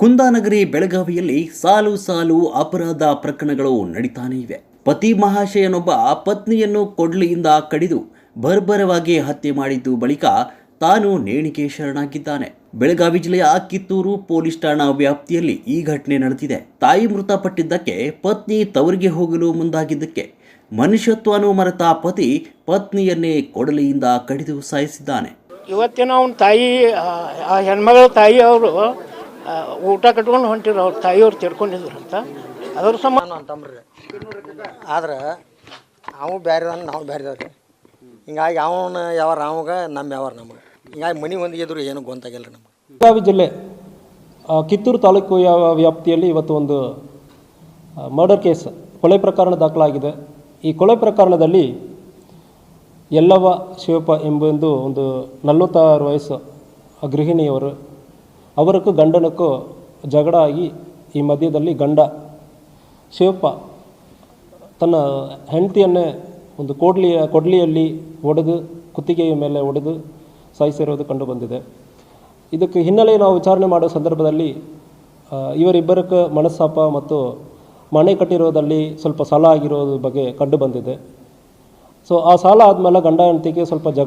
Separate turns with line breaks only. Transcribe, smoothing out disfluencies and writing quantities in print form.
ಕುಂದಾನಗರಿ ಬೆಳಗಾವಿಯಲ್ಲಿ ಸಾಲು ಸಾಲು ಅಪರಾಧ ಪ್ರಕರಣಗಳು ನಡೀತಾನೆ ಇವೆ. ಪತಿ ಮಹಾಶಯನೊಬ್ಬ ಪತ್ನಿಯನ್ನು ಕೊಡ್ಲಿಯಿಂದ ಕಡಿದು ಬರ್ಬರವಾಗಿ ಹತ್ಯೆ ಮಾಡಿದ್ದು ಬಳಿಕ ತಾನು ನೇಣಿಗೆ ಶರಣಾಗಿದ್ದಾನೆ. ಬೆಳಗಾವಿ ಜಿಲ್ಲೆಯ ಕಿತ್ತೂರು ಪೊಲೀಸ್ ಠಾಣಾ ವ್ಯಾಪ್ತಿಯಲ್ಲಿ ಈ ಘಟನೆ ನಡೆದಿದೆ. ತಾಯಿ ಮೃತಪಟ್ಟಿದ್ದಕ್ಕೆ ಪತ್ನಿ ತವರಿಗೆ ಹೋಗಲು ಮುಂದಾಗಿದ್ದಕ್ಕೆ ಮನುಷ್ಯತ್ವವನ್ನು ಮರೆತ ಪತಿ ಪತ್ನಿಯನ್ನೇ ಕೊಡಲಿಯಿಂದ ಕಡಿದು ಸಾಯಿಸಿದ್ದಾನೆ.
ಇವತ್ತಿನ ಅವನ ತಾಯಿ ಆ ಹೆಣ್ಮಗಳ ತಾಯಿ ಅವರು ಊಟ ಕಟ್ಕೊಂಡು ಹೊಂಟಿರು. ಅವ್ರ ತಾಯಿಯವ್ರು ತಿರ್ಕೊಂಡಿದ್ರು ಅಂತ ಅದ್ರ ಸಂಬಂಧ
ಅಂತಂಬ್ರಿ. ಆದ್ರೆ ಅವು ಬೇರೆ ನಾವು ಬೇರೆದವ್ರಿ. ಹಿಂಗಾಗಿ ಅವನ ಯಾವ ರಾಮಗೆ ನಮ್ಮ ಯಾವ ನಮಗೆ ಹಿಂಗಾಗಿ ಮನೆ ಹೊಂದಿಗೆ ಇದ್ರು ಏನೂ ಗೊಂತಾಗಿಲ್ಲ ನಮಗೆ.
ಬೆಳಗಾವಿ ಜಿಲ್ಲೆ ಕಿತ್ತೂರು ತಾಲೂಕು ವ್ಯಾಪ್ತಿಯಲ್ಲಿ ಇವತ್ತು ಒಂದು ಮರ್ಡರ್ ಕೇಸ್ ಕೊಲೆ ಪ್ರಕರಣ ದಾಖಲಾಗಿದೆ. ಈ ಕೊಲೆ ಪ್ರಕರಣದಲ್ಲಿ ಯಲ್ಲವ್ವ ಶಿವಪ್ಪ ಎಂಬುದು ಒಂದು 46 ವಯಸ್ಸು ಗೃಹಿಣಿಯವರು. ಅವರಕ್ಕೂ ಗಂಡನಕ್ಕೂ ಜಗಳ ಆಗಿ ಈ ಮಧ್ಯದಲ್ಲಿ ಗಂಡ ಶಿವಪ್ಪ ತನ್ನ ಹೆಂಡತಿಯನ್ನೇ ಒಂದು ಕೊಡ್ಲಿಯಲ್ಲಿ ಒಡೆದು ಕುತ್ತಿಗೆಯ ಮೇಲೆ ಒಡೆದು ಸಾಯಿಸಿರೋದು ಕಂಡುಬಂದಿದೆ. ಇದಕ್ಕೆ ಹಿನ್ನೆಲೆ ನಾವು ವಿಚಾರಣೆ ಮಾಡೋ ಸಂದರ್ಭದಲ್ಲಿ ಇವರಿಬ್ಬರಕ್ಕೆ ಮನಸ್ತಾಪ ಮತ್ತು ಮನೆ ಕಟ್ಟಿರೋದಲ್ಲಿ ಸ್ವಲ್ಪ ಸಾಲ ಆಗಿರೋದ್ರ ಬಗ್ಗೆ ಕಂಡುಬಂದಿದೆ. ಸೊ ಆ ಸಾಲ ಆದಮೇಲೆ ಗಂಡ ಹೆಂಡತಿಗೆ ಸ್ವಲ್ಪ ಜಗಳ